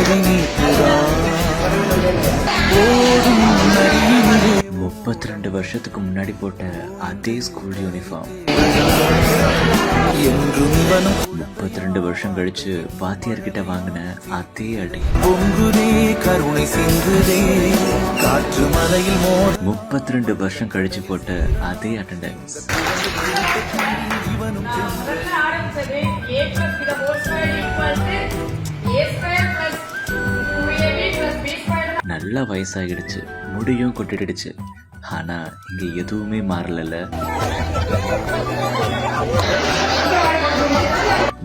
32 வருஷத்துக்கு முன்னாடி போட்ட அதே ஸ்கூல் யூனிஃபார்ம் 32 வருஷம் கழிச்சு வாத்தியார்கிட்ட வாங்கின அதே அடி. கருணை சிந்துதே காற்று மலையில் 32 வருஷம் கழிச்சு போட்ட அதே அட்டெண்டன்ஸ். நல்லா வயசாகிடுச்சு, முடியும் கொட்டிடுச்சு. ஆனா இங்க எதுவுமே மாறல.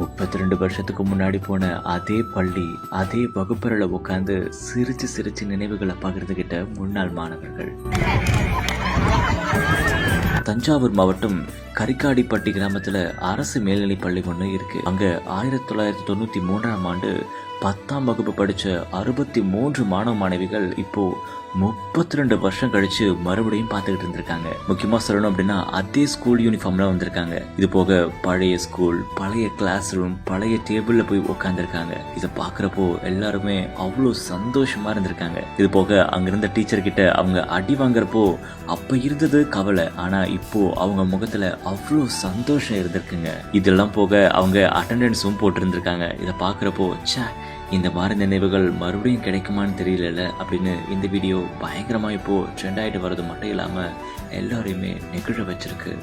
32 வருஷத்துக்கு முன்னாடி போன அதே பள்ளி, அதே வகுப்பறையில உட்கார்ந்து சிரிச்சு சிரிச்சு நினைவுகளை பகிர்ந்துகிட்ட முன்னாள் மாணவர்கள். தஞ்சாவூர் மாவட்டம் கரிக்காடிப்பட்டி கிராமத்துல அரசு மேல்நிலைப் பள்ளி ஒண்ணு இருக்கு. அங்க 1993ஆம் ஆண்டு 10ஆம் வகுப்பு படிச்ச 63 மாணவ மாணவிகள் இப்போ 32 வருஷம் கழிச்சு மறுபடியும் பார்த்துக்கிட்டு இருந்திருக்காங்க. முக்கியமா சொல்லணும் அப்படின்னா அதே ஸ்கூல் யூனிஃபார்ம்ல வந்திருக்காங்க. இது போக பழைய ஸ்கூல், பழைய கிளாஸ் ரூம், பழைய டேபிள்ல போய் உட்காந்துருக்காங்க. இதை பாக்குறப்போ எல்லாருமே அவ்வளோ சந்தோஷமா இருந்திருக்காங்க. இது போக அங்கிருந்த டீச்சர் கிட்ட அவங்க அடி வாங்குறப்போ அப்ப இருந்தது கவலை, ஆனா இப்போ அவங்க முகத்துல அவ்வளோ சந்தோஷம் இருந்திருக்குங்க. இதெல்லாம் போக அவங்க அட்டெண்டன்ஸும் போட்டு இருந்திருக்காங்க. இதை பாக்குறப்போ இந்த மாதிரி நினைவுகள் மறுபடியும் கிடைக்குமான்னு தெரியல அப்படின்னு இந்த வீடியோ பயங்கரமா இப்போ ட்ரெண்ட் ஆயிட்டு வர்றது மட்டும் இல்லாம எல்லாரையுமே நெகிழ வச்சிருக்கு.